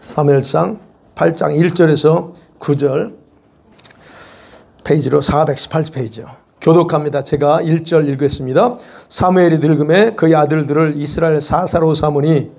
사무엘상 8장 1절에서 9절 페이지로 418페이지요. 교독합니다. 제가 1절 읽겠습니다. 사무엘이 늙음에 그의 아들들을 이스라엘 사사로 삼으니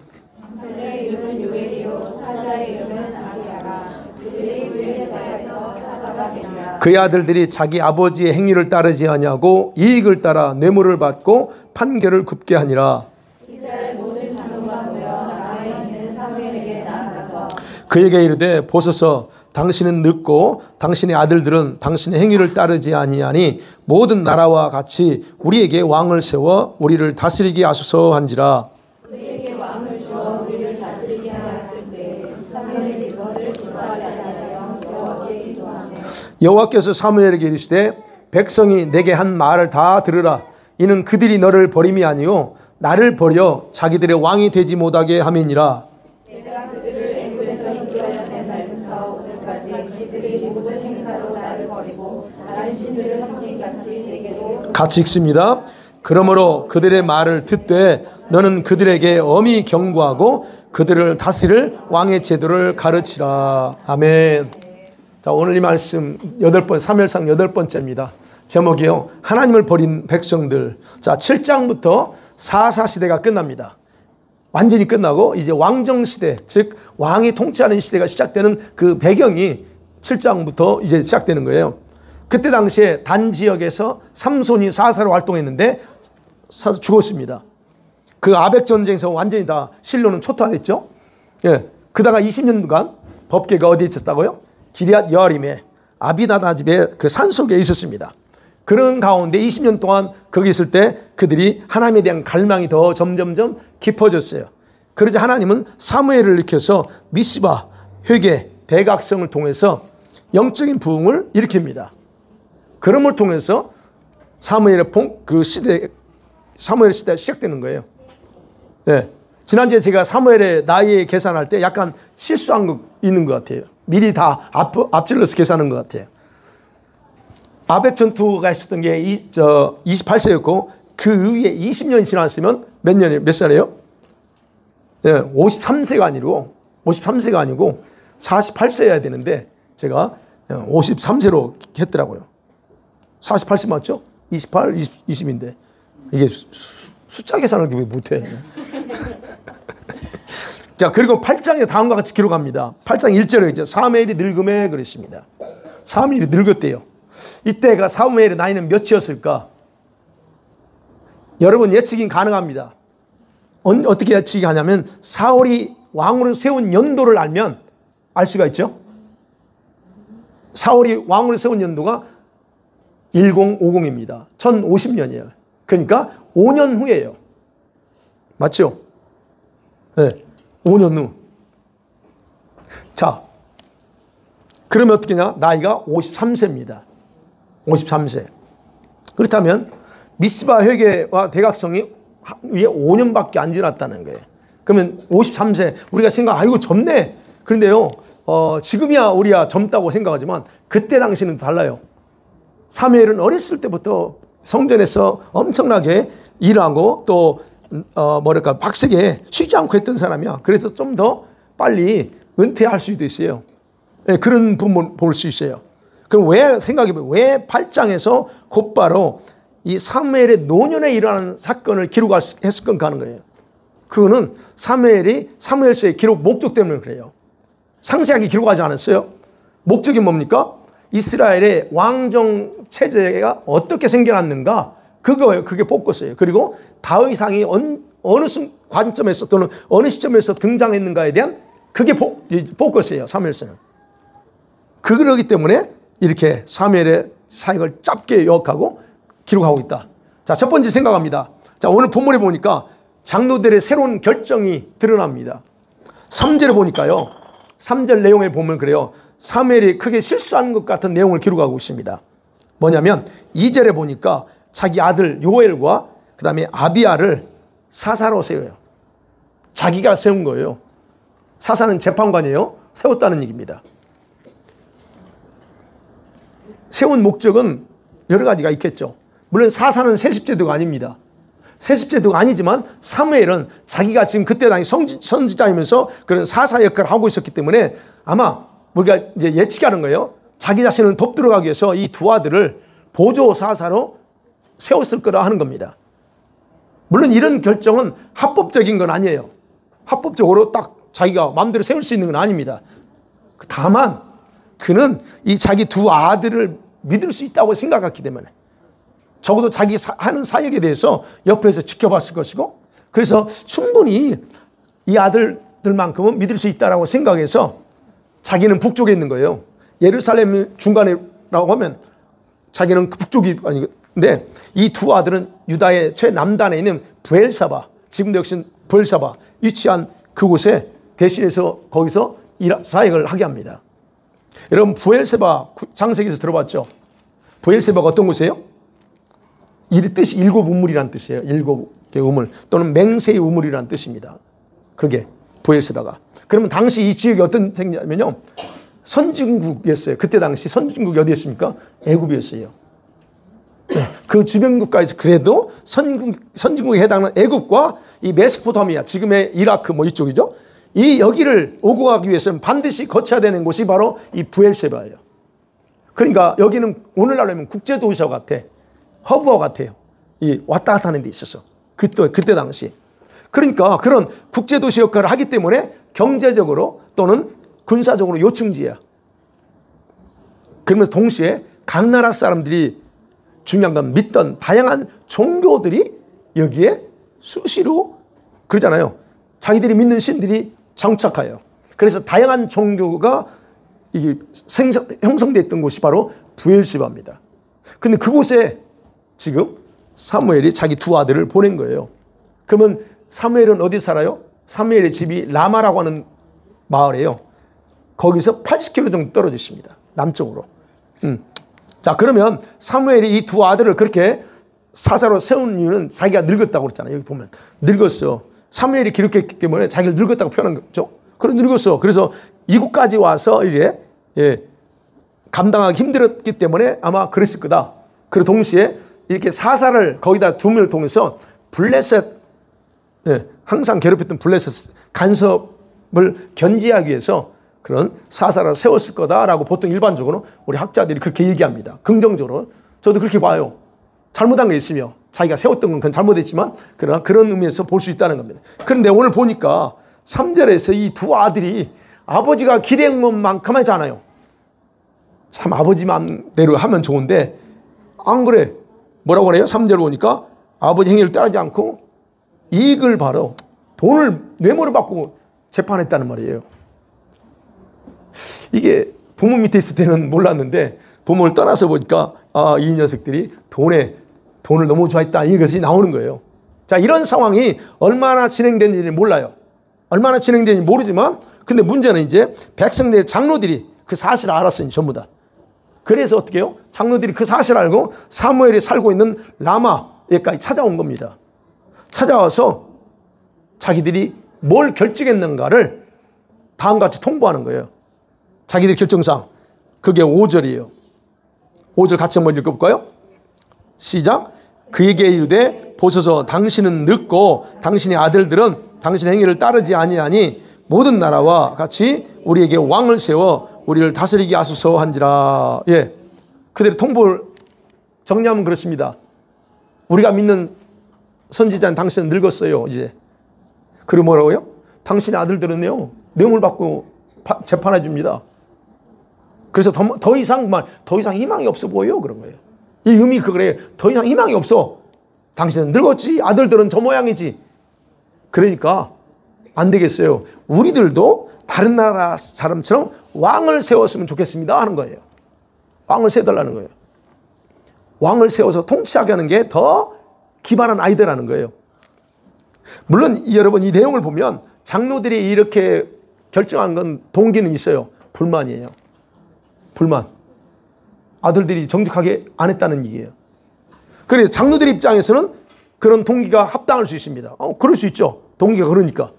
그들의 이름은 요엘이요 사자의 이름은 아비야라. 그들이 블레셋에서 사사가 되니라. 그의 아들들이 자기 아버지의 행위를 따르지 아니하고 이익을 따라 뇌물을 받고 판결을 굽게 하니라. 이스라엘 모든 장로가 모여 라마에 있는 사무엘에게 나아가서 그에게 이르되 보소서 당신은 늙고 당신의 아들들은 당신의 행위를 따르지 아니하니 모든 나라와 같이 우리에게 왕을 세워 우리를 다스리게 하소서 한지라. 우리에게 왕을 주어 우리를 다스리게 하라 했을 사무엘이 이것을 기뻐하지 않으며 여호와께 기도하며 여호와께서 사무엘에게 이르시되 백성이 내게 한 말을 다 들으라. 이는 그들이 너를 버림이 아니요 나를 버려 자기들의 왕이 되지 못하게 함이니라. 내가 그들을 애굽에서 인도하여 낸 날부터 오늘까지 그들이 모든 행사로 나를 버리고 다른 신들을 섬긴 같이 내게도 같이 읽습니다. 그러므로 그들의 말을 듣되 너는 그들에게 엄히 경고하고 그들을 다스릴 왕의 제도를 가르치라. 아멘. 자, 오늘 이 말씀 8번, 사무엘상 8번째입니다. 제목이요. 하나님을 버린 백성들. 자, 7장부터 사사시대가 끝납니다. 완전히 끝나고 이제 왕정시대, 즉 왕이 통치하는 시대가 시작되는 그 배경이 7장부터 이제 시작되는 거예요. 그때 당시에 단 지역에서 삼손이 사사로 활동했는데 죽었습니다. 그 아벡 전쟁에서 완전히 다 실로는 초토화됐죠. 예. 그다가 20년간 법궤가 어디에 있었다고요? 기럇 여아림에 아비나답 집의 그 산속에 있었습니다. 그런 가운데 20년 동안 거기 있을 때 그들이 하나님에 대한 갈망이 더 점점점 깊어졌어요. 그러자 하나님은 사무엘을 일으켜서 미스바, 회개, 대각성을 통해서 영적인 부흥을 일으킵니다. 그럼을 통해서 사무엘의 사무엘 시대가 시작되는 거예요. 네. 지난주에 제가 사무엘의 나이 계산할 때 약간 실수한 거 있는 것 같아요. 미리 다 앞질러서 계산한 것 같아요. 아벡 전투가 있었던 게 28세였고 그 이후에 20년 지났으면 몇 살이에요? 네, 53세가 아니고 48세여야 되는데 제가 53세로 했더라고요. 48세 맞죠? 28, 20인데 이게 숫자 계산을 왜 못해? 자, 그리고 8장에 다음과 같이 기록합니다. 8장 1절에 이제 사무엘이 늙음에 그랬습니다. 사무엘이 늙었대요. 이때가 사무엘의 나이는 몇이었을까? 여러분 예측이 가능합니다. 어떻게 예측이 하냐면 사울이 왕으로 세운 연도를 알면 알 수가 있죠. 사울이 왕으로 세운 연도가 1050입니다. 1050년이에요. 그러니까 5년 후예요. 맞죠? 네, 5년 후. 자, 그러면 어떻게 하냐? 나이가 53세입니다. 53세. 그렇다면 미스바 회개와 대각성이 위에 5년밖에 안 지났다는 거예요. 그러면 53세 우리가 아이고 젊네. 그런데요, 지금이야 우리야 젊다고 생각하지만 그때 당시는 달라요. 사무엘은 어렸을 때부터 성전에서 엄청나게 일하고 또 빡세게 쉬지 않고 했던 사람이야. 그래서 좀 더 빨리 은퇴할 수도 있어요. 네, 그런 부분 볼 수 있어요. 그럼 생각해보면 왜 8장에서 곧바로 이 사무엘의 노년에 일어나는 사건을 기록했을 건가 하는 거예요. 그거는 사무엘서의 기록 목적 때문에 그래요. 상세하게 기록하지 않았어요. 목적이 뭡니까? 이스라엘의 왕정 체제가 어떻게 생겨났는가? 그거예요. 그게 포커스예요. 그리고 다윗왕이 어느 관점에서 또는 어느 시점에서 등장했는가에 대한 그게 포커스예요. 사무엘서는. 그러기 때문에 이렇게 사무엘의 사역을 짧게 요약하고 기록하고 있다. 자, 첫 번째 생각합니다. 자, 오늘 본문에 보니까 장로들의 새로운 결정이 드러납니다. 3절에 보니까요. 3절 내용에 보면 그래요. 사무엘이 크게 실수한 것 같은 내용을 기록하고 있습니다. 뭐냐면 2절에 보니까 자기 아들 요엘과 그 다음에 아비야를 사사로 세워요. 자기가 세운 거예요. 사사는 재판관이에요. 세웠다는 얘기입니다. 세운 목적은 여러 가지가 있겠죠. 물론 사사는 세습제도가 아닙니다. 세습제도가 아니지만 사무엘은 자기가 지금 그때 당시 선지자이면서 그런 사사 역할을 하고 있었기 때문에 아마 우리가 이제 예측하는 거예요. 자기 자신을 돕들어가기 위해서 이 두 아들을 보조 사사로 세웠을 거라 하는 겁니다. 물론 이런 결정은 합법적인 건 아니에요. 합법적으로 딱 자기가 마음대로 세울 수 있는 건 아닙니다. 다만 그는 이 자기 두 아들을 믿을 수 있다고 생각했기 때문에 적어도 자기 하는 사역에 대해서 옆에서 지켜봤을 것이고 그래서 충분히 이 아들들만큼은 믿을 수 있다고 생각해서 자기는 북쪽에 있는 거예요. 예루살렘 중간이라고 하면 자기는 북쪽이 아닌데 이 두 아들은 유다의 최남단에 있는 부엘사바, 지금도 역시 부엘사바 위치한 그곳에 대신해서 거기서 사역을 하게 합니다. 여러분 부엘세바 창세기에서 들어봤죠? 부엘세바가 어떤 곳이에요? 이 뜻이 일곱 우물이라는 뜻이에요. 일곱 개의 우물 또는 맹세의 우물이라는 뜻입니다. 그게 부엘세바가. 그러면 당시 이 지역이 어떤 생겼냐면요. 선진국이었어요. 그때 당시 선진국이 어디였습니까? 애굽이었어요. 그 주변 국가에서 그래도 선진국에 해당하는 애굽과 이 메소포타미아, 지금의 이라크 뭐 이쪽이죠. 이 여기를 오고 가기 위해서는 반드시 거쳐야 되는 곳이 바로 이 부엘세바예요. 그러니까 여기는 오늘날로 하면 국제도시와 같아. 허브와 같아요. 이 왔다 갔다 하는 데 있어서. 그때 당시. 그러니까 그런 국제도시 역할을 하기 때문에 경제적으로 또는 군사적으로 요충지야. 그러면서 동시에 각 나라 사람들이 중요한 건 믿던 다양한 종교들이 여기에 수시로 그러잖아요. 자기들이 믿는 신들이 정착해요. 그래서 다양한 종교가 형성되어 있던 곳이 바로 부엘세바입니다. 근데 그곳에 지금 사무엘이 자기 두 아들을 보낸 거예요. 그러면 사무엘은 어디 살아요? 사무엘의 집이 라마라고 하는 마을이에요. 거기서 80km 정도 떨어져 있습니다. 남쪽으로. 자, 그러면 사무엘이 이 두 아들을 그렇게 사사로 세운 이유는 자기가 늙었다고 그랬잖아요. 여기 보면 늙었어. 사무엘이 기록했기 때문에 자기를 늙었다고 표현한 거죠. 그래 늙었어. 그래서 이곳까지 와서 이제 감당하기 힘들었기 때문에 아마 그랬을 거다. 그리고 동시에 이렇게 사사를 거기다 두면을 통해서 블레셋, 항상 괴롭혔던 블레셋 간섭을 견제하기 위해서 그런 사사를 세웠을 거다라고 보통 일반적으로 우리 학자들이 그렇게 얘기합니다. 긍정적으로. 저도 그렇게 봐요. 잘못한 게 있으며 자기가 세웠던 건 그건 잘못했지만 그러나 그런 의미에서 볼 수 있다는 겁니다. 그런데 오늘 보니까 3절에서 이 두 아들이 아버지가 기대한 것만큼 하지 않아요. 참 아버지 마음대로 하면 좋은데 안 그래. 뭐라고 그래요? 3절 보니까 아버지 행위를 따르지 않고 이익을 바로 돈을 뇌물을 받고 재판했다는 말이에요. 이게 부모 밑에 있을 때는 몰랐는데 부모를 떠나서 보니까 이 녀석들이 돈을 너무 좋아했다 이것이 나오는 거예요. 자, 이런 상황이 얼마나 진행되는지 몰라요. 얼마나 진행되는지 모르지만 근데 문제는 이제 백성들의 장로들이 그 사실을 알았어요. 전부 다. 그래서 어떻게 해요? 장로들이 그 사실을 알고 사무엘이 살고 있는 라마에까지 찾아온 겁니다. 찾아와서 자기들이 뭘 결정했는가를 다음과 같이 통보하는 거예요. 자기들 결정상. 그게 5절이에요. 5절 같이 한번 읽어볼까요? 시작. 그에게 이르되 보소서 당신은 늙고 당신의 아들들은 당신의 행위를 따르지 아니하니 모든 나라와 같이 우리에게 왕을 세워 우리를 다스리게 하소서 한지라. 예, 그대로 통보를 정리하면 그렇습니다. 우리가 믿는 선지자는 당신은 늙었어요. 이제 그리고 뭐라고요? 당신의 아들들은요 뇌물 받고 재판해 줍니다. 그래서 더 이상 희망이 없어 보여요. 그런 거예요. 이 의미 그거래요. 더 이상 희망이 없어. 당신은 늙었지. 아들들은 저 모양이지. 그러니까 안 되겠어요. 우리들도 다른 나라 사람처럼 왕을 세웠으면 좋겠습니다 하는 거예요. 왕을 세워달라는 거예요. 왕을 세워서 통치하게 하는 게 더 기발한 아이디어라는 거예요. 물론 여러분 이 내용을 보면 장로들이 이렇게 결정한 건 동기는 있어요. 불만이에요. 불만. 아들들이 정직하게 안 했다는 얘기예요. 그래서 장로들 입장에서는 그런 동기가 합당할 수 있습니다. 그럴 수 있죠. 동기가 그러니까.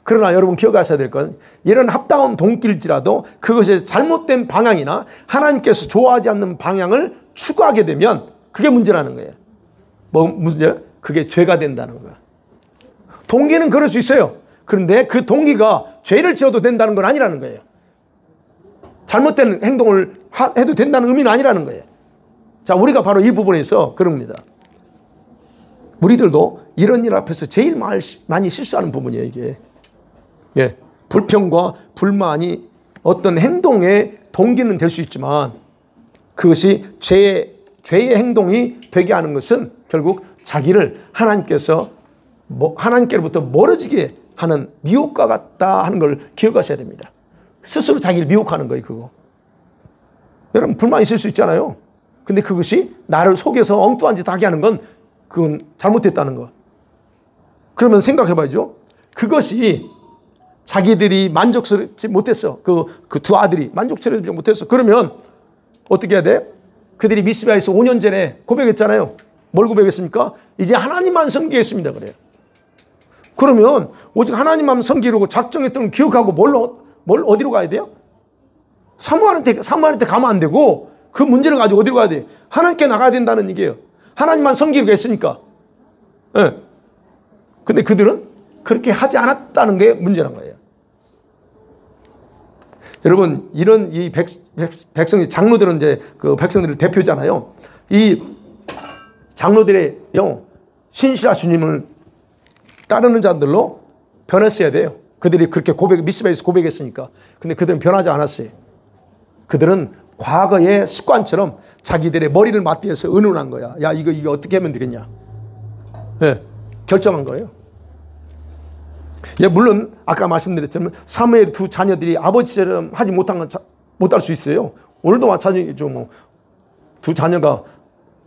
그러나 여러분 기억하셔야 될 건 이런 합당한 동기일지라도 그것이 잘못된 방향이나 하나님께서 좋아하지 않는 방향을 추구하게 되면 그게 문제라는 거예요. 뭐 무슨 그게 죄가 된다는 거야. 동기는 그럴 수 있어요. 그런데 그 동기가 죄를 지어도 된다는 건 아니라는 거예요. 잘못된 행동을 해도 된다는 의미는 아니라는 거예요. 자, 우리가 바로 이 부분에서 그럽니다. 우리들도 이런 일 앞에서 제일 많이 실수하는 부분이에요, 이게. 예. 불평과 불만이 어떤 행동의 동기는 될 수 있지만 그것이 죄의 행동이 되게 하는 것은 결국 자기를 하나님께로부터 멀어지게 하는 미혹과 같다 하는 걸 기억하셔야 됩니다. 스스로 자기를 미혹하는 거예요, 그거. 여러분, 불만 있을 수 있잖아요. 근데 그것이 나를 속여서 엉뚱한 짓 하게 하는 건 그건 잘못됐다는 거. 그러면 생각해 봐야죠. 그것이 자기들이 만족스럽지 못했어. 그 두 아들이 만족스럽지 못했어. 그러면 어떻게 해야 돼? 그들이 미스바에서 5년 전에 고백했잖아요. 뭘 고백했습니까? 이제 하나님만 섬기겠습니다. 그래요. 그러면 오직 하나님만 섬기려고 작정했던 걸 기억하고 뭘 어디로 가야 돼요? 사무엘한테 가면 안 되고 그 문제를 가지고 어디로 가야 돼요? 하나님께 나가야 된다는 얘기예요. 하나님만 섬기려고 했으니까. 네. 근데 그들은 그렇게 하지 않았다는 게 문제란 거예요. 여러분, 이런 이 백성이, 장로들은 이제 그 백성들의 대표잖아요. 이 장로들의 신실한 주님을 따르는 자들로 변했어야 돼요. 그들이 그렇게 미스바에서 고백했으니까. 근데 그들은 변하지 않았어요. 그들은 과거의 습관처럼 자기들의 머리를 맞대서 의논한 거야. 야, 이거 어떻게 하면 되겠냐. 네, 결정한 거예요. 예, 물론 아까 말씀드렸지만 사무엘 두 자녀들이 아버지처럼 하지 못할 수 있어요. 오늘도 마찬가지죠. 뭐. 두 자녀가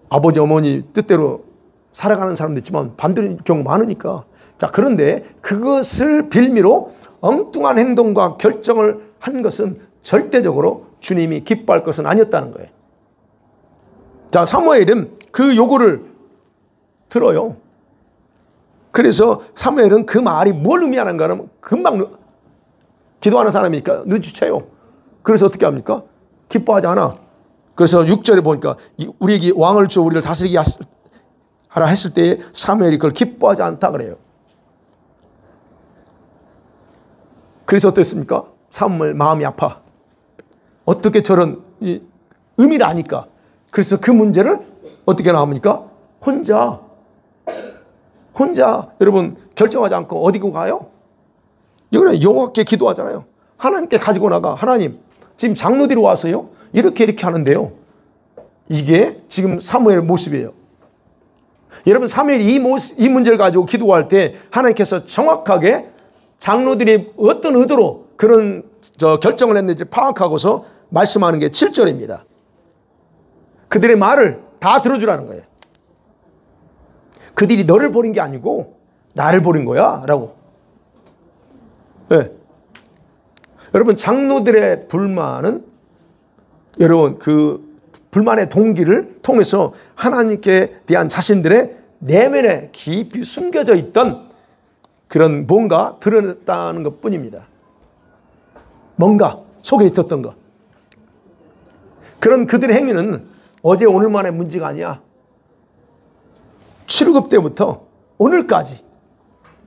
아버지 어머니 뜻대로 살아가는 사람도 있지만 반대인 경우 많으니까. 자, 그런데 그것을 빌미로 엉뚱한 행동과 결정을 한 것은 절대적으로 주님이 기뻐할 것은 아니었다는 거예요. 자, 사무엘은 그 요구를 들어요. 그래서 사무엘은 그 말이 뭘 의미하는가는 금방 기도하는 사람이니까 눈치채요. 그래서 어떻게 합니까? 기뻐하지 않아. 그래서 6절에 보니까 우리에게 왕을 주어 우리를 다스리게 하라 했을 때 사무엘이 그걸 기뻐하지 않다 그래요. 그래서 어땠습니까? 사무엘 마음이 아파. 어떻게 저런 의미를 아니까. 그래서 그 문제를 어떻게 나옵니까? 혼자 여러분 결정하지 않고 어디고 가요? 이거는 여호와께 기도하잖아요. 하나님께 가지고 나가. 하나님, 지금 장로들이 와서요 이렇게 하는데요. 이게 지금 사무엘 모습이에요. 여러분, 사무엘이 이 문제를 가지고 기도할 때 하나님께서 정확하게 장로들이 어떤 의도로 그런 결정을 했는지 파악하고서 말씀하는 게 7절입니다. 그들의 말을 다 들어주라는 거예요. 그들이 너를 버린 게 아니고 나를 버린 거야 라고. 네. 여러분, 장로들의 불만은 여러분 그 불만의 동기를 통해서 하나님께 대한 자신들의 내면에 깊이 숨겨져 있던 그런 뭔가 드러냈다는 것 뿐입니다. 뭔가 속에 있었던 것. 그런 그들의 행위는 어제 오늘만의 문제가 아니야. 출애굽 때부터 오늘까지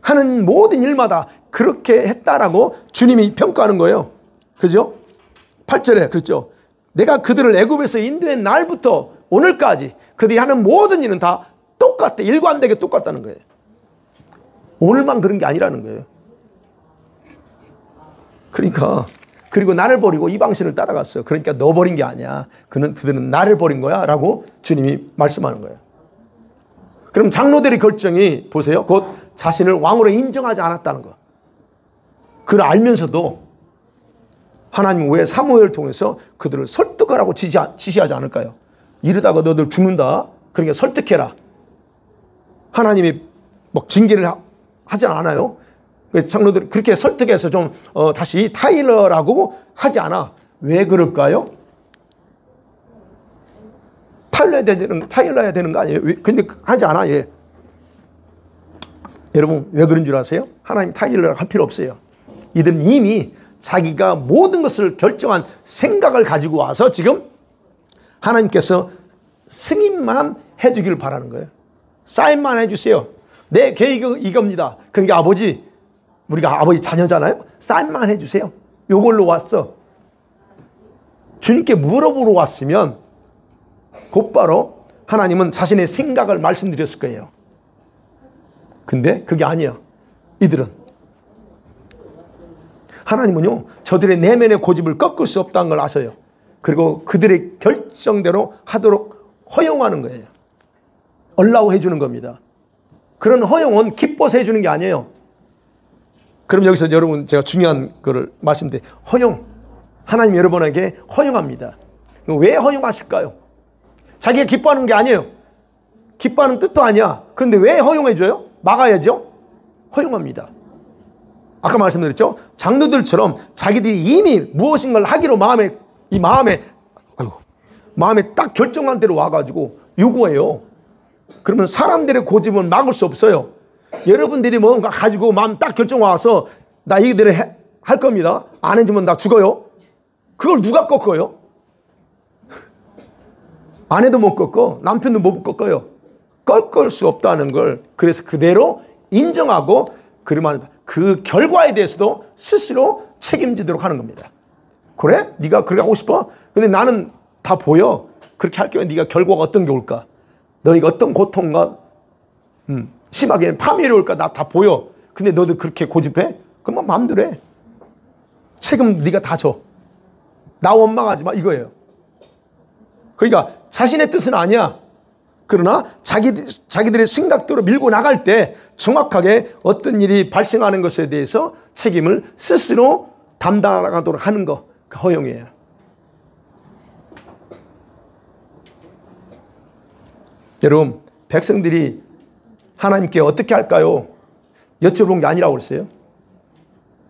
하는 모든 일마다 그렇게 했다라고 주님이 평가하는 거예요. 그죠? 8절에 그렇죠. 내가 그들을 애굽에서 인도한 날부터 오늘까지 그들이 하는 모든 일은 다 똑같아. 일관되게 똑같다는 거예요. 오늘만 그런 게 아니라는 거예요. 그러니까 그리고 나를 버리고 이방신을 따라갔어요. 그러니까 너 버린 게 아니야. 그들은 나를 버린 거야 라고 주님이 말씀하는 거예요. 그럼 장로들의 결정이 보세요. 곧 자신을 왕으로 인정하지 않았다는 거. 그걸 알면서도 하나님은 왜 사무엘을 통해서 그들을 설득하라고 지시하지 않을까요? 이러다가 너들 죽는다. 그러니까 설득해라. 하나님이 막 징계를 하지 않아요. 장로들 그렇게 설득해서 좀 다시 타일러라고 하지 않아. 왜 그럴까요? 타일러야 되는 거 아니에요? 근데 하지 않아. 예. 여러분, 왜 그런 줄 아세요? 하나님 타일러 할 필요 없어요. 이들은 이미 자기가 모든 것을 결정한 생각을 가지고 와서 지금 하나님께서 승인만 해주길 바라는 거예요. 사인만 해주세요. 내 계획은 이겁니다. 그러니까 아버지, 우리가 아버지 자녀잖아요. 사인만 해주세요. 요걸로 왔어. 주님께 물어보러 왔으면 곧바로 하나님은 자신의 생각을 말씀드렸을 거예요. 근데 그게 아니야. 이들은. 하나님은요, 저들의 내면의 고집을 꺾을 수 없다는 걸 아셔요. 그리고 그들의 결정대로 하도록 허용하는 거예요. 얼라우 해주는 겁니다. 그런 허용은 기뻐서 해주는 게 아니에요. 그럼 여기서 여러분 제가 중요한 거를 말씀드려요. 허용. 하나님 여러분에게 허용합니다. 왜 허용하실까요? 자기가 기뻐하는 게 아니에요. 기뻐하는 뜻도 아니야. 그런데 왜 허용해줘요? 막아야죠. 허용합니다. 아까 말씀드렸죠? 장로들처럼 자기들이 이미 무엇인가를 하기로 마음에 딱 결정한 대로 와가지고 요구해요. 그러면 사람들의 고집은 막을 수 없어요. 여러분들이 뭔가 가지고 마음 딱 결정 와서 나 이대로 할 겁니다. 안 해주면 나 죽어요. 그걸 누가 꺾어요? 아내도 못 꺾어. 남편도 못 꺾어요. 꺾을 수 없다는 걸 그래서 그대로 인정하고 그러면 그 결과에 대해서도 스스로 책임지도록 하는 겁니다. 그래? 네가 그렇게 하고 싶어? 근데 나는 다 보여. 그렇게 할 경우에 네가 결과가 어떤 게 올까? 너희가 어떤 고통과 심하게 파멸이 올까? 나 다 보여. 근데 너도 그렇게 고집해? 그럼 마음대로 해. 책임 네가 다 져. 나 원망하지 마 이거예요. 그러니까 자신의 뜻은 아니야. 그러나 자기들의 생각대로 밀고 나갈 때 정확하게 어떤 일이 발생하는 것에 대해서 책임을 스스로 담당하도록 하는 거, 그 허용이에요. 여러분, 백성들이 하나님께 어떻게 할까요? 여쭤본 게 아니라고 그랬어요.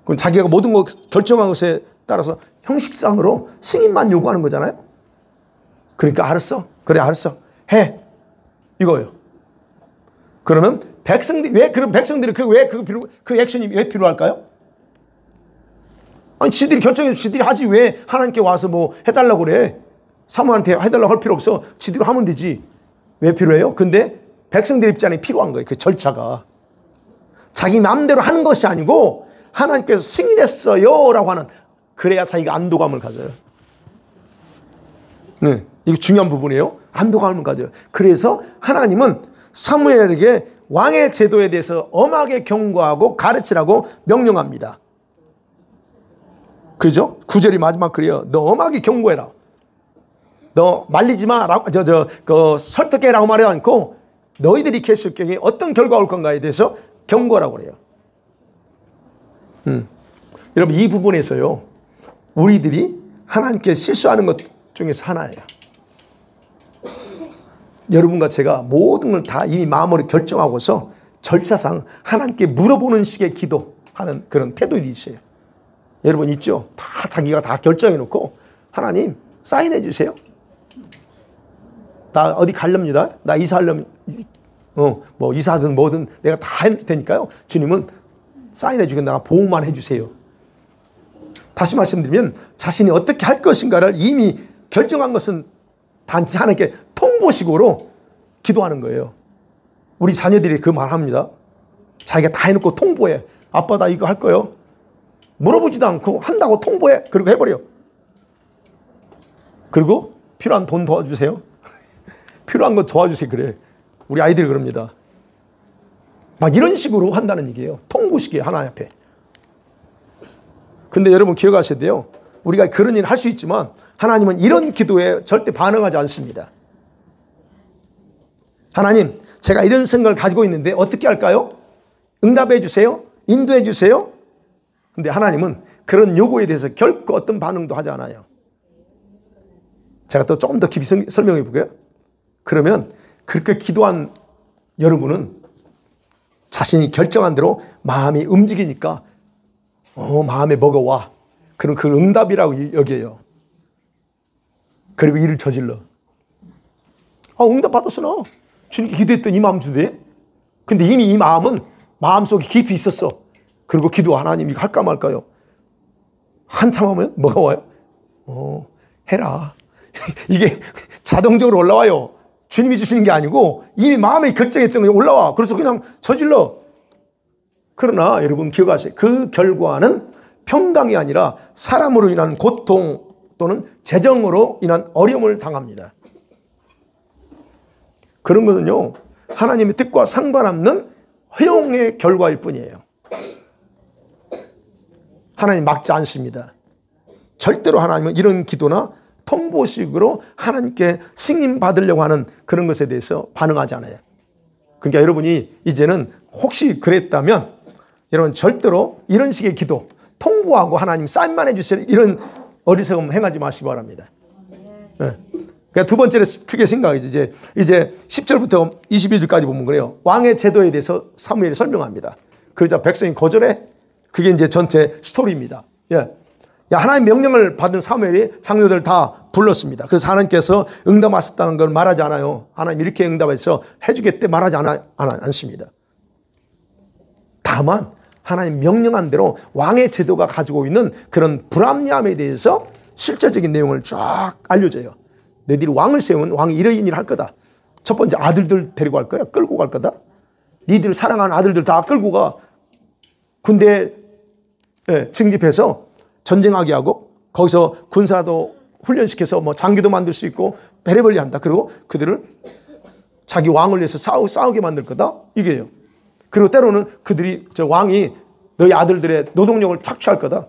그럼 자기가 모든 거 결정한 것에 따라서 형식상으로 승인만 요구하는 거잖아요. 그러니까 알았어. 그래 알았어. 해. 이거예요. 그러면 그럼 백성들이 그 액션이 왜 필요할까요? 아니, 지들이 결정해서 지들이 하지 왜 하나님께 와서 뭐 해달라고 그래? 사모한테 해달라고 할 필요 없어. 지들이 하면 되지. 왜 필요해요? 근데 백성들 입장에 필요한 거예요. 그 절차가. 자기 마음대로 하는 것이 아니고 하나님께서 승인했어요 라고 하는, 그래야 자기가 안도감을 가져요. 네, 이거 중요한 부분이에요. 안도감을 가져요. 그래서 하나님은 사무엘에게 왕의 제도에 대해서 엄하게 경고하고 가르치라고 명령합니다. 그죠? 9절이 마지막 글이에요. 너 엄하게 경고해라. 너 말리지 마. 설득해라고 말하지 않고 너희들이 이렇게 했을 경우에 어떤 결과가 올 건가에 대해서 경고하라고 그래요. 여러분, 이 부분에서요, 우리들이 하나님께 실수하는 것 중에서 하나예요. 여러분과 제가 모든 걸 다 이미 마음으로 결정하고서 절차상 하나님께 물어보는 식의 기도하는 그런 태도들이 있어요. 여러분 있죠? 다 자기가 다 결정해놓고 하나님 사인해 주세요. 나 어디 가렵니다. 나 이사하려면 뭐 이사하든 뭐든 내가 다 할 테니까요. 주님은 사인해 주겠다. 보호만 해주세요. 다시 말씀드리면 자신이 어떻게 할 것인가를 이미 결정한 것은 단지 하나님께 통보식으로 기도하는 거예요. 우리 자녀들이 그 말합니다. 자기가 다 해놓고 통보해. 아빠 나 이거 할 거요. 물어보지도 않고 한다고 통보해. 그리고 해버려. 그리고 필요한 돈 도와주세요. 필요한 거 도와주세요. 그래. 우리 아이들이 그럽니다. 막 이런 식으로 한다는 얘기예요. 통보식이에요. 하나 앞에. 근데 여러분 기억하셔야 돼요. 우리가 그런 일을 할 수 있지만 하나님은 이런 기도에 절대 반응하지 않습니다. 하나님, 제가 이런 생각을 가지고 있는데 어떻게 할까요? 응답해 주세요. 인도해 주세요. 근데 하나님은 그런 요구에 대해서 결코 어떤 반응도 하지 않아요. 제가 또 조금 더 깊이 설명해 볼게요. 그러면 그렇게 기도한 여러분은 자신이 결정한 대로 마음이 움직이니까 마음에 뭐가 와. 그럼 그걸 응답이라고 여겨요. 그리고 일을 저질러. 응답 받았어 나. 주님께 기도했더니 이 마음 주대. 근데 이미 이 마음은 마음속에 깊이 있었어. 그리고 기도 하나님 이거 할까 말까요? 한참 하면 뭐가 와요? 해라. 이게 자동적으로 올라와요. 주님이 주시는 게 아니고 이미 마음에 결정했던 게 올라와. 그래서 그냥 저질러. 그러나 여러분 기억하세요. 그 결과는 평강이 아니라 사람으로 인한 고통 또는 재정으로 인한 어려움을 당합니다. 그런 것은요, 하나님의 뜻과 상관없는 허용의 결과일 뿐이에요. 하나님 막지 않습니다. 절대로 하나님은 이런 기도나 통보식으로 하나님께 승인 받으려고 하는 그런 것에 대해서 반응하지 않아요. 그러니까 여러분이 이제는 혹시 그랬다면 여러분 절대로 이런 식의 기도, 통보하고 하나님 사인만 해주세요, 이런 어리석음 행하지 마시기 바랍니다. 네. 그러니까 두 번째로 크게 생각하죠. 이제 10절부터 22절까지 보면 그래요. 왕의 제도에 대해서 사무엘이 설명합니다. 그러자 백성이 거절해. 그게 이제 전체 스토리입니다. 예. 하나님 명령을 받은 사무엘이 장로들 다 불렀습니다. 그래서 하나님께서 응답하셨다는 걸 말하지 않아요. 하나님 이렇게 응답해서 해주겠대 말하지 않습니다. 다만 하나님 명령한 대로 왕의 제도가 가지고 있는 그런 불합리함에 대해서 실제적인 내용을 쫙 알려줘요. 너희들이 왕을 세우면 왕이 이런 일을 할 거다. 첫 번째, 아들들 데리고 갈 거야. 끌고 갈 거다. 니들 사랑하는 아들들 다 끌고 가. 군대에 징집해서 전쟁하게 하고 거기서 군사도 훈련시켜서 뭐 장기도 만들 수 있고 베레벌리 한다. 그리고 그들을 자기 왕을 위해서 싸우게 만들 거다. 이게요. 그리고 때로는 그들이 저 왕이 너희 아들들의 노동력을 착취할 거다.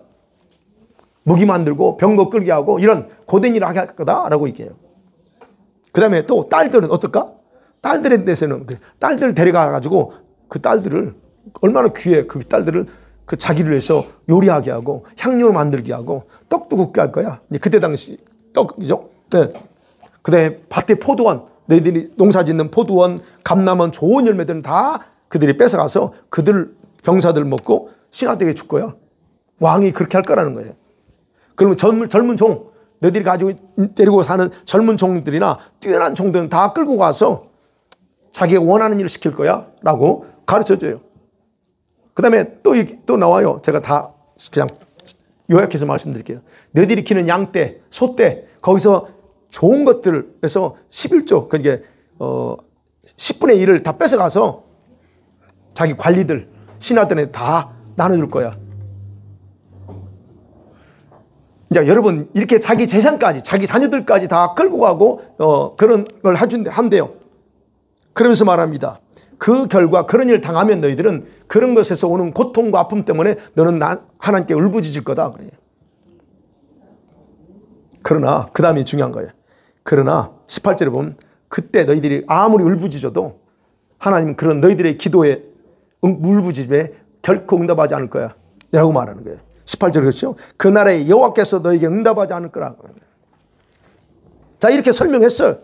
무기 만들고 병거 끌게 하고 이런 고된 일을 하게 할 거다라고 얘기해요. 그 다음에 또 딸들은 어떨까? 딸들에 대해서는 딸들을 데려가가지고 그 딸들을 얼마나 귀해. 그 딸들을 그 자기를 위해서 요리하게 하고 향료를 만들게 하고 떡도 굽게 할 거야. 그때 당시 떡이죠. 네. 그 다음에 밭에 포도원, 너희들이 농사 짓는 포도원, 감남원, 좋은 열매들은 다 그들이 뺏어가서 그들 병사들 먹고 신하들에게 줄 거야. 왕이 그렇게 할 거라는 거예요. 그러면 젊은 종, 너희들이 가지고 데리고 사는 젊은 종들이나 뛰어난 종들은 다 끌고 가서 자기가 원하는 일을 시킬 거야 라고 가르쳐줘요. 그 다음에 또 나와요. 제가 다 그냥 요약해서 말씀드릴게요. 너희들이 키는 양떼, 소떼, 거기서 좋은 것들에서 11조, 그러니까 10분의 1을 다 뺏어가서 자기 관리들, 신하들한테 다 나눠줄 거야. 이제 여러분 이렇게 자기 재산까지, 자기 자녀들까지 다 끌고 가고 그런 걸 한대요. 그러면서 말합니다. 그 결과 그런 일을 당하면 너희들은 그런 것에서 오는 고통과 아픔 때문에 너는 하나님께 울부짖을 거다 그래요. 그러나 그 다음이 중요한 거예요. 그러나 18절에 보면 그때 너희들이 아무리 울부짖어도 하나님은 그런 너희들의 기도에 울부짖음에 결코 응답하지 않을 거야 라고 말하는 거예요. 18절 그렇죠? 그날에 여호와께서 너에게 응답하지 않을 거라. 자, 이렇게 설명했어요.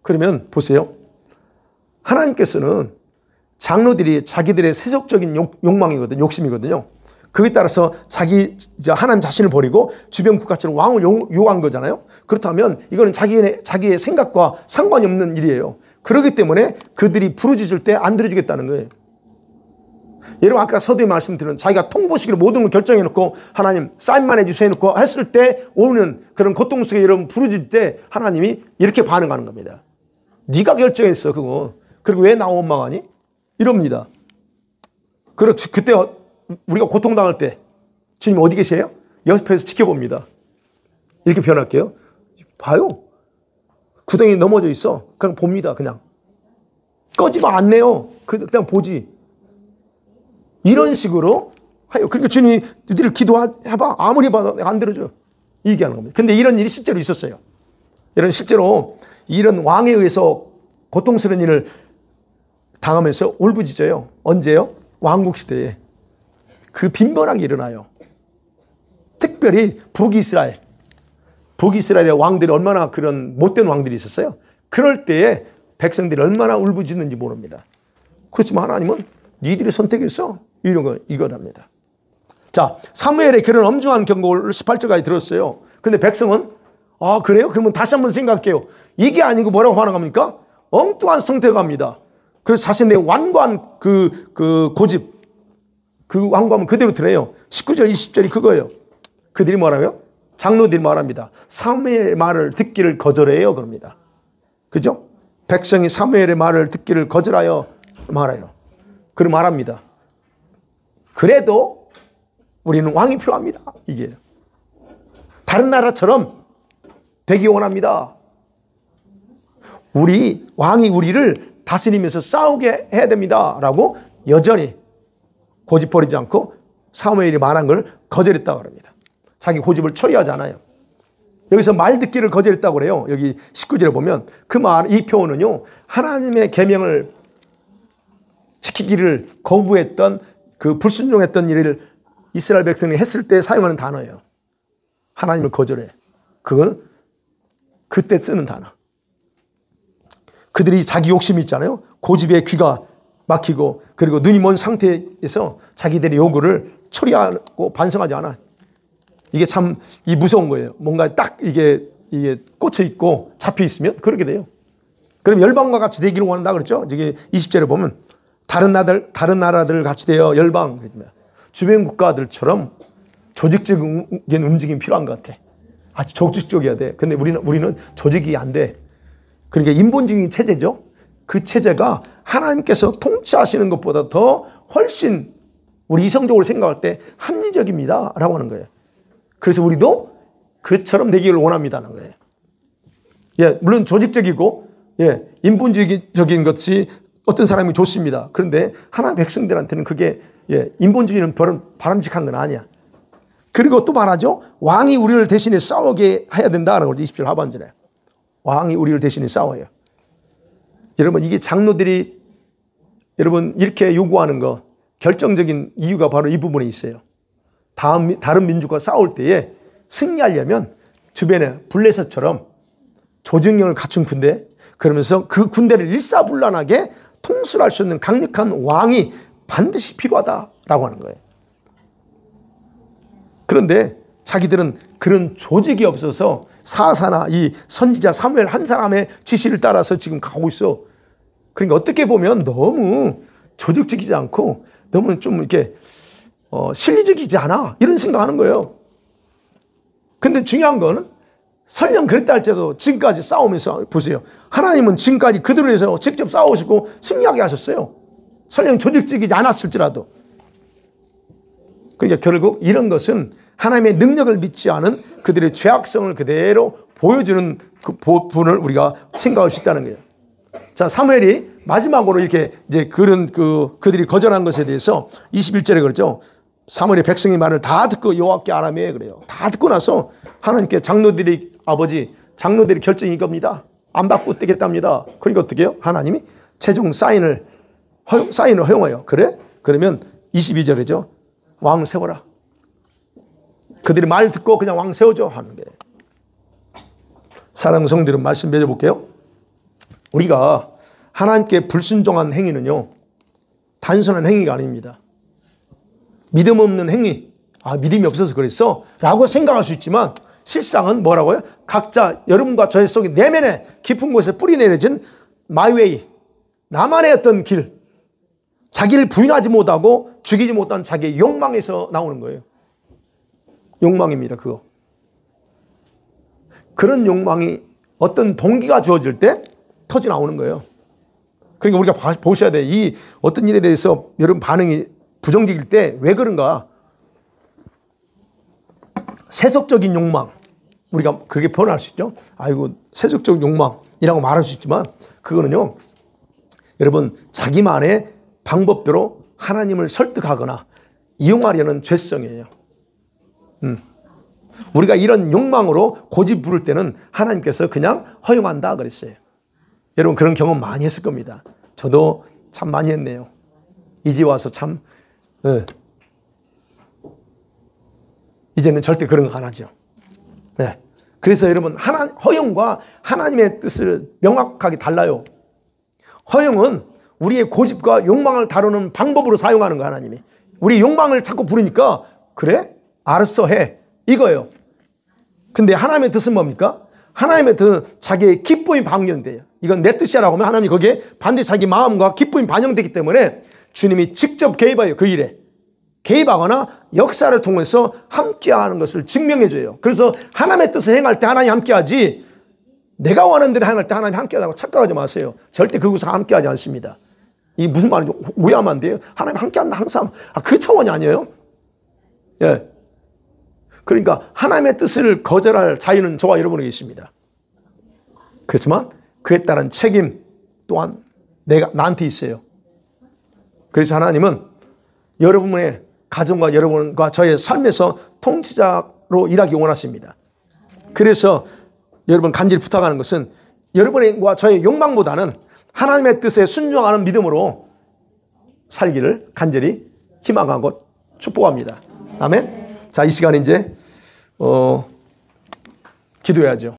그러면 보세요. 하나님께서는 장로들이 자기들의 세속적인 욕망이거든요. 욕심이거든요. 그에 따라서 하나님 자신을 버리고 주변 국가처럼 왕을 요구한 거잖아요. 그렇다면 이거는 자기의 생각과 상관이 없는 일이에요. 그렇기 때문에 그들이 부르짖을 때 안 들어주겠다는 거예요. 여러분 아까 서두에 말씀드린 자기가 통보식으로 모든 걸 결정해놓고 하나님 사인만 해주세요 해놓고 했을 때 오는 그런 고통 속에 여러분 부르짖을 때 하나님이 이렇게 반응하는 겁니다. 네가 결정했어 그거. 그리고 왜 나 원망하니? 이럽니다. 그때 우리가 고통당할 때 주님 어디 계세요? 옆에서 지켜봅니다. 이렇게 표현할게요. 봐요. 구덩이 넘어져 있어. 그냥 봅니다. 그냥. 꺼지면 안 내요. 그냥 보지. 이런 식으로 하요. 그러니까 주님이 너희들 기도해봐. 아무리 봐도 안 들어줘. 이 얘기하는 겁니다. 근데 이런 일이 실제로 있었어요. 실제로 이런 왕에 의해서 고통스러운 일을 당하면서 울부짖어요. 언제요? 왕국시대에. 그 빈번하게 일어나요. 특별히 북이스라엘의 왕들이 얼마나 그런 못된 왕들이 있었어요. 그럴 때에 백성들이 얼마나 울부짖는지 모릅니다. 그렇지만 하나님은 니들이 선택했어. 이거랍니다. 자, 사무엘의 그런 엄중한 경고를 18절까지 들었어요. 근데 백성은 그래요? 그러면 다시 한번 생각할게요. 이게 아니고 뭐라고 반응합니까? 엉뚱한 선택합니다. 그래서 자신의 완고한 그 고집, 그 완고함은 그대로 드러내요. 19절, 20절이 그거예요. 그들이 뭐라고요? 장로들이 말합니다. 사무엘의 말을 듣기를 거절해요. 그럽니다. 그죠? 백성이 사무엘의 말을 듣기를 거절하여 말아요. 그리고 말합니다. 그래도 우리는 왕이 필요합니다. 이게 다른 나라처럼 되기 원합니다. 우리 왕이 우리를 다스리면서 싸우게 해야 됩니다. 라고 여전히 고집버리지 않고 사무엘이 말한 걸 거절했다고 합니다. 자기 고집을 처리하지 않아요. 여기서 말 듣기를 거절했다고 그래요. 여기 19절에 보면 그 말, 이 표현은요, 하나님의 계명을 지키기를 거부했던 그 불순종했던 일을 이스라엘 백성이 했을 때 사용하는 단어예요. 하나님을 거절해. 그건 그때 쓰는 단어. 그들이 자기 욕심이 있잖아요. 고집에 귀가 막히고 그리고 눈이 먼 상태에서 자기들의 요구를 처리하고 반성하지 않아. 이게 참 무서운 거예요. 뭔가 딱 이게 꽂혀 있고 잡혀 있으면 그렇게 돼요. 그럼 열방과 같이 되기를 원한다 그랬죠. 이게 20절에 보면 다른 나라들 같이 되어 열방, 주변 국가들처럼 조직적인 움직임이 필요한 것 같아. 아주 조직적이어야 돼. 근데 우리는 조직이 안 돼. 그러니까 인본주의 체제죠. 그 체제가 하나님께서 통치하시는 것보다 더 훨씬 우리 이성적으로 생각할 때 합리적입니다. 라고 하는 거예요. 그래서 우리도 그처럼 되기를 원합니다는 거예요. 예, 물론 조직적이고, 예, 인본주의적인 것이 어떤 사람이 좋습니다. 그런데 하나님 백성들한테는 그게, 예, 인본주의는 바람직한 건 아니야. 그리고 또 말하죠. 왕이 우리를 대신에 싸우게 해야 된다는 거죠. 20절 하반절에. 왕이 우리를 대신에 싸워요. 여러분, 이게 장로들이 여러분 이렇게 요구하는 거 결정적인 이유가 바로 이 부분에 있어요. 다른 민족과 싸울 때에 승리하려면 주변에 블레셋처럼 조직력을 갖춘 군대, 그러면서 그 군대를 일사불란하게 통솔할 수 있는 강력한 왕이 반드시 필요하다라고 하는 거예요. 그런데 자기들은 그런 조직이 없어서 사사나 이 선지자 사무엘 한 사람의 지시를 따라서 지금 가고 있어. 그러니까 어떻게 보면 너무 조직적이지 않고 너무 좀 이렇게 실리적이지 않아, 이런 생각하는 거예요. 근데 중요한 거는 설령 그랬다 할지라도 지금까지 싸우면서 보세요. 하나님은 지금까지 그들을 위해서 직접 싸우시고 승리하게 하셨어요. 설령 조직적이지 않았을지라도. 그러니까 결국 이런 것은 하나님의 능력을 믿지 않은 그들의 죄악성을 그대로 보여주는 그 부분을 우리가 생각할 수 있다는 거예요. 자, 사무엘이 마지막으로 이렇게 이제 그들이 거절한 것에 대해서 21절에 그러죠. 사무엘이 백성의 말을 다 듣고 여호와께 아뢰매 그래요. 다 듣고 나서 하나님께 장로들이 결정이 이겁니다. 안 받고 되겠답니다. 그러니까 어떻게 해요? 하나님이 최종 사인을 허용해요. 그래? 그러면 22절이죠. 왕을 세워라. 그들이 말 듣고 그냥 왕 세워줘 하는 거예요. 사랑하는 성도들은 말씀 맺어볼게요. 우리가 하나님께 불순종한 행위는요, 단순한 행위가 아닙니다. 믿음 없는 행위, 믿음이 없어서 그랬어 라고 생각할 수 있지만 실상은 뭐라고요? 각자 여러분과 저의 속에 내면에 깊은 곳에 뿌리 내려진 마이웨이, 나만의 어떤 길, 자기를 부인하지 못하고 죽이지 못한 자기의 욕망에서 나오는 거예요. 욕망입니다. 그거. 그런 욕망이 어떤 동기가 주어질 때 터져 나오는 거예요. 그러니까 우리가 보셔야 돼. 이 어떤 일에 대해서 여러분 반응이 부정적일 때 왜 그런가? 세속적인 욕망. 우리가 그렇게 표현할 수 있죠. 아이고, 세속적 욕망이라고 말할 수 있지만 그거는요, 여러분 자기만의 방법대로 하나님을 설득하거나 이용하려는 죄성이에요. 우리가 이런 욕망으로 고집 부를 때는 하나님께서 그냥 허용한다 그랬어요. 여러분 그런 경험 많이 했을 겁니다. 저도 참 많이 했네요. 이제 와서 참 이제는 절대 그런 거 안 하죠. 네. 그래서 여러분 허용과 하나님의 뜻을 명확하게 달라요. 허용은 우리의 고집과 욕망을 다루는 방법으로 사용하는 거. 하나님이 우리 욕망을 자꾸 부르니까 그래? 알았어 해, 이거예요. 근데 하나님의 뜻은 뭡니까? 하나님의 뜻은 자기의 기쁨이 반영돼요. 이건 내 뜻이라고 하면 하나님이 거기에 반드시 자기 마음과 기쁨이 반영되기 때문에 주님이 직접 개입해요. 그 일에 개입하거나 역사를 통해서 함께하는 것을 증명해줘요. 그래서 하나님의 뜻을 행할 때 하나님 함께하지, 내가 원하는 대로 행할 때 하나님 함께하다고 착각하지 마세요. 절대 그곳에 함께하지 않습니다. 이게 무슨 말인지 오해하면 안 돼요. 하나님 함께한다 항상. 그 차원이 아니에요. 예. 그러니까 하나님의 뜻을 거절할 자유는 저와 여러분에게 있습니다. 그렇지만 그에 따른 책임 또한 나한테 있어요. 그래서 하나님은 여러분의 가정과 여러분과 저의 삶에서 통치자로 일하기 원하십니다. 그래서 여러분 간절히 부탁하는 것은 여러분과 저의 욕망보다는 하나님의 뜻에 순종하는 믿음으로 살기를 간절히 희망하고 축복합니다. 아멘. 자, 이 시간에 이제 기도해야죠.